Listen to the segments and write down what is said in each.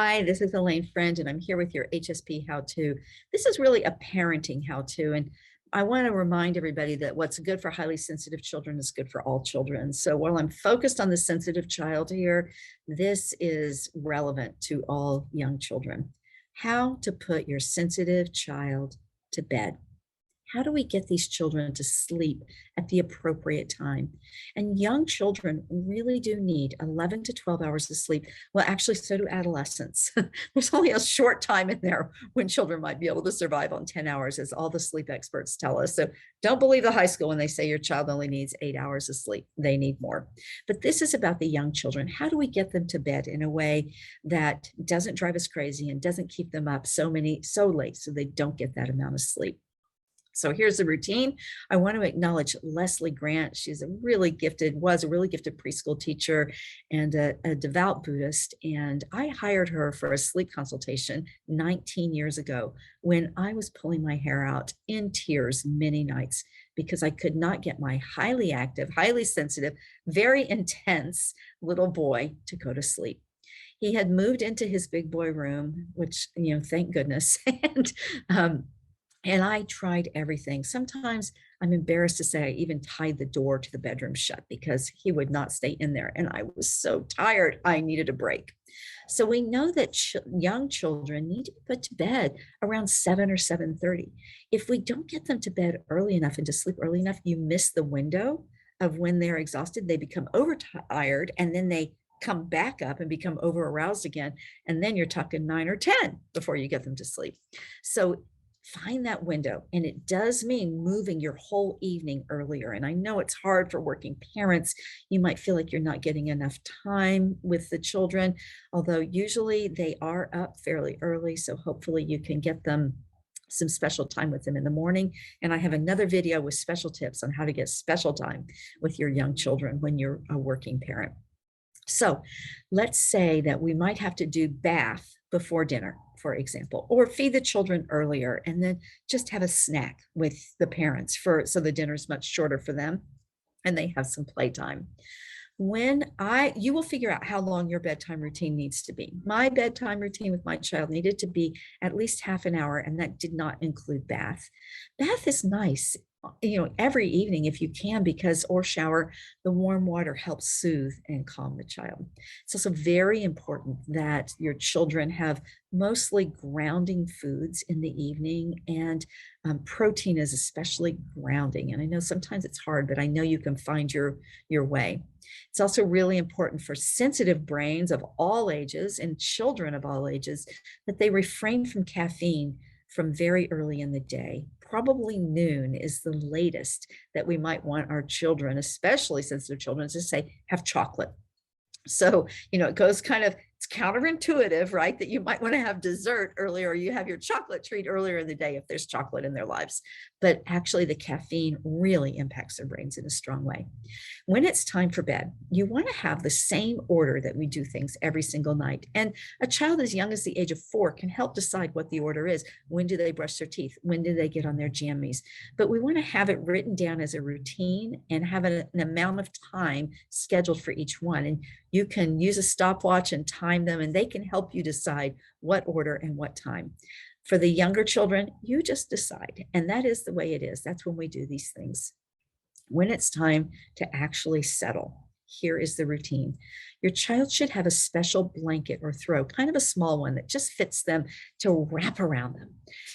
Hi, this is Elaine Freund, and I'm here with your HSP how-to. This is really a parenting how-to, and I want to remind everybody that what's good for highly sensitive children is good for all children. So while I'm focused on the sensitive child here, this is relevant to all young children. How to put your sensitive child to bed. How do we get these children to sleep at the appropriate time? And young children really do need 11 to 12 hours of sleep. Well, actually, so do adolescents. There's only a short time in there when children might be able to survive on 10 hours, as all the sleep experts tell us. So don't believe the high school when they say your child only needs 8 hours of sleep. They need more. But this is about the young children. How do we get them to bed in a way that doesn't drive us crazy and doesn't keep them up so late so they don't get that amount of sleep? So here's the routine. I want to acknowledge Leslie Grant. She's was a really gifted preschool teacher and a devout Buddhist. And I hired her for a sleep consultation 19 years ago when I was pulling my hair out in tears many nights because I could not get my highly active, highly sensitive, very intense little boy to go to sleep. He had moved into his big boy room, which, thank goodness. And I tried everything. Sometimes I'm embarrassed to say I even tied the door to the bedroom shut because he would not stay in there. And I was so tired, I needed a break. So we know that young children need to be put to bed around 7 or 7:30. If we don't get them to bed early enough and to sleep early enough, you miss the window of when they're exhausted. They become overtired and then they come back up and become over aroused again. And then you're talking 9 or 10 before you get them to sleep. So find that window. And it does mean moving your whole evening earlier. And I know it's hard for working parents. You might feel like you're not getting enough time with the children, although usually they are up fairly early. So hopefully you can get them some special time with them in the morning. And I have another video with special tips on how to get special time with your young children when you're a working parent. So let's say that we might have to do bath before dinner, for example, or feed the children earlier and then just have a snack with the parents so the dinner is much shorter for them and they have some playtime. You will figure out how long your bedtime routine needs to be. My bedtime routine with my child needed to be at least half an hour, and that did not include bath. Bath is nice, every evening if you can, or shower, the warm water helps soothe and calm the child. It's also very important that your children have mostly grounding foods in the evening, and protein is especially grounding. And I know sometimes it's hard, but I know you can find your way. It's also really important for sensitive brains of all ages and children of all ages that they refrain from caffeine from very early in the day. Probably noon is the latest that we might want our children, especially sensitive children, to say, have chocolate. So, it goes it's counterintuitive, right? That you might want to have dessert earlier, or you have your chocolate treat earlier in the day if there's chocolate in their lives. But actually the caffeine really impacts their brains in a strong way. When it's time for bed, you want to have the same order that we do things every single night. And a child as young as the age of 4 can help decide what the order is. When do they brush their teeth? When do they get on their jammies? But we want to have it written down as a routine and have an amount of time scheduled for each one. And you can use a stopwatch and time them, and they can help you decide what order and what time. For the younger children, you just decide. And that is the way it is. That's when we do these things. When it's time to actually settle, here is the routine. Your child should have a special blanket or throw, kind of a small one that just fits them, to wrap around them.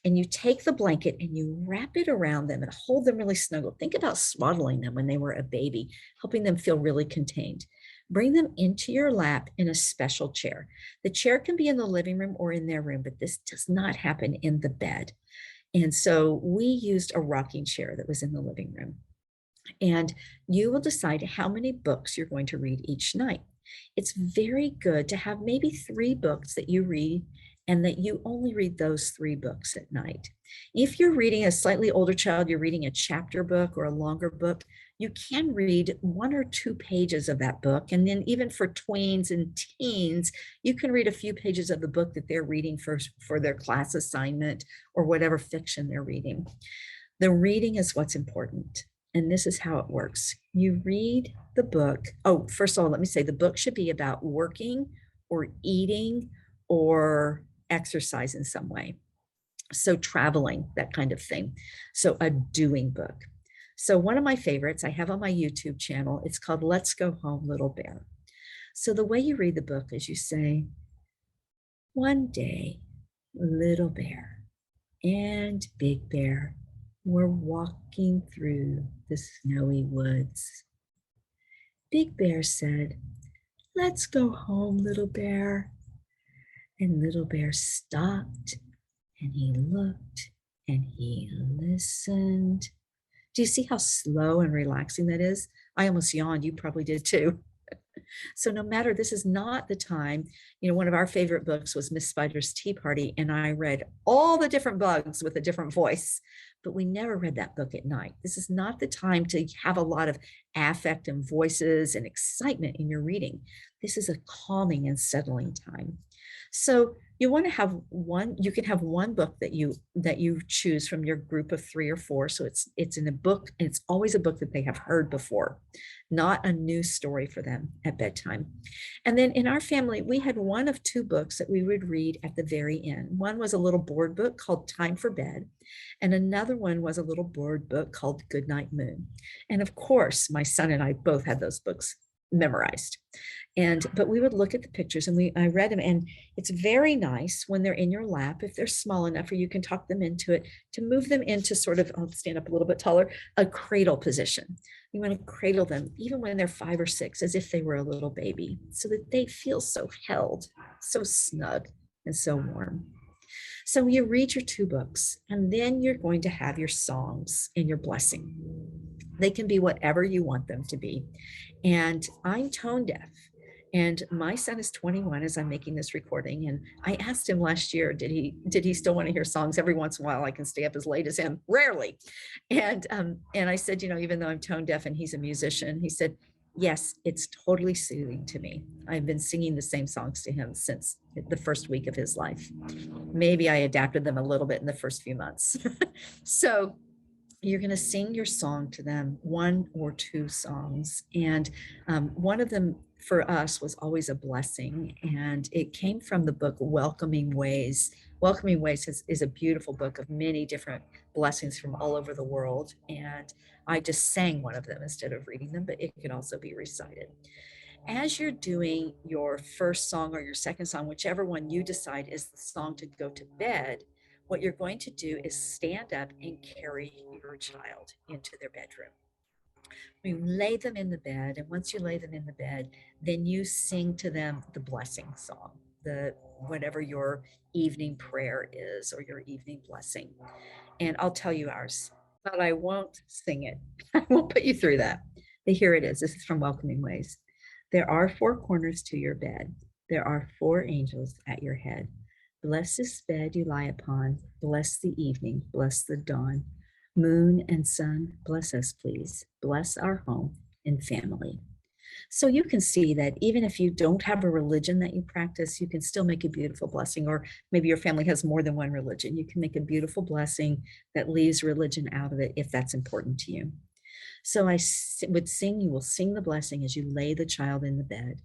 And you take the blanket and you wrap it around them and hold them really snuggled. Think about swaddling them when they were a baby, helping them feel really contained. Bring them into your lap in a special chair. The chair can be in the living room or in their room, but this does not happen in the bed. And so we used a rocking chair that was in the living room. And you will decide how many books you're going to read each night. It's very good to have maybe 3 books that you read, and that you only read those 3 books at night. If you're reading a slightly older child, you're reading a chapter book or a longer book, you can read 1 or 2 pages of that book. And then even for tweens and teens, you can read a few pages of the book that they're reading for their class assignment or whatever fiction they're reading. The reading is what's important. And this is how it works. You read the book. Oh, first of all, let me say the book should be about working or eating or exercise in some way. So traveling, that kind of thing. So a doing book. So one of my favorites I have on my YouTube channel, it's called Let's Go Home, Little Bear. So the way you read the book is you say, one day, Little Bear and Big Bear were walking through the snowy woods. Big Bear said, let's go home, Little Bear. And Little Bear stopped and he looked and he listened. Do you see how slow and relaxing that is? I almost yawned. You probably did too. So no matter, this is not the time, one of our favorite books was Miss Spider's Tea Party, and I read all the different bugs with a different voice, but we never read that book at night. This is not the time to have a lot of affect and voices and excitement in your reading. This is a calming and settling time. So you want to have one, you can have one book that you choose from your group of 3 or 4. So it's in a book, and it's always a book that they have heard before, not a new story for them at bedtime. And then in our family, we had one of 2 books that we would read at the very end. One was a little board book called Time for Bed, and another one was a little board book called Goodnight Moon. And of course, my son and I both had those books memorized. But we would look at the pictures, and I read them, and it's very nice when they're in your lap, if they're small enough, or you can talk them into it, to move them into sort of, I'll stand up a little bit taller, a cradle position. You want to cradle them even when they're 5 or 6, as if they were a little baby, so that they feel so held, so snug, and so warm. So you read your 2 books, and then you're going to have your songs and your blessing. They can be whatever you want them to be. And I'm tone deaf. And my son is 21 as I'm making this recording. And I asked him last year, did he still want to hear songs? Every once in a while, I can stay up as late as him, rarely. And I said, even though I'm tone deaf and he's a musician, he said, yes, it's totally soothing to me. I've been singing the same songs to him since the first week of his life. Maybe I adapted them a little bit in the first few months. So you're going to sing your song to them, 1 or 2 songs. And one of them for us was always a blessing. And it came from the book Welcoming Ways. Welcoming Ways is a beautiful book of many different blessings from all over the world. And I just sang one of them instead of reading them, but it can also be recited. As you're doing your first song or your second song, whichever one you decide is the song to go to bed, what you're going to do is stand up and carry your child into their bedroom. You lay them in the bed, and once you lay them in the bed, then you sing to them the blessing song, whatever your evening prayer is or your evening blessing. And I'll tell you ours, but I won't sing it. I won't put you through that. But here it is. This is from Welcoming Ways. There are 4 corners to your bed. There are 4 angels at your head. Bless this bed you lie upon. Bless the evening. Bless the dawn. Moon and sun, bless us, please. Bless our home and family. So you can see that even if you don't have a religion that you practice, you can still make a beautiful blessing. Or maybe your family has more than one religion. You can make a beautiful blessing that leaves religion out of it if that's important to you. So I would sing, you will sing the blessing as you lay the child in the bed.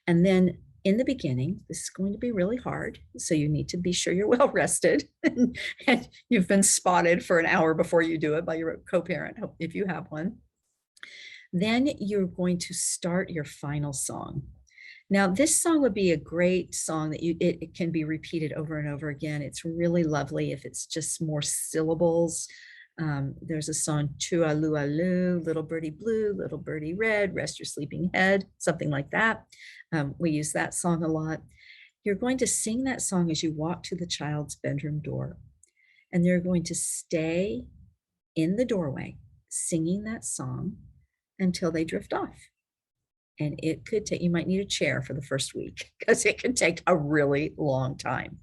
And then in the beginning, this is going to be really hard. So you need to be sure you're well rested and you've been spotted for an hour before you do it by your co-parent, if you have one. Then you're going to start your final song. Now, this song would be a great song that it can be repeated over and over again. It's really lovely if it's just more syllables. There's a song, Choo-a-loo, little birdie blue, little birdie red, rest your sleeping head, something like that. We use that song a lot. You're going to sing that song as you walk to the child's bedroom door. And they're going to stay in the doorway singing that song until they drift off. And it could take, you might need a chair for the first week because it can take a really long time.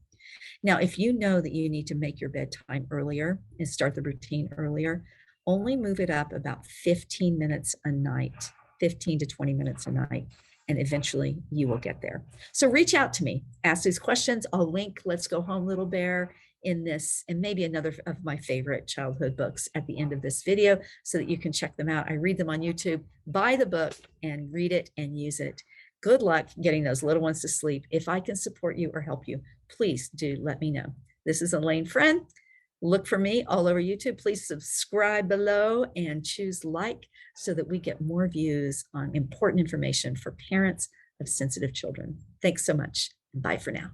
Now, if you know that you need to make your bedtime earlier and start the routine earlier, only move it up about 15 minutes a night, 15 to 20 minutes a night, and eventually you will get there. So reach out to me, ask these questions. I'll link Let's Go Home, Little Bear in this, and maybe another of my favorite childhood books at the end of this video so that you can check them out. I read them on YouTube. Buy the book and read it and use it. Good luck getting those little ones to sleep. If I can support you or help you, please do let me know. This is Alane Friend. Look for me all over YouTube. Please subscribe below and choose like so that we get more views on important information for parents of sensitive children. Thanks so much. Bye for now.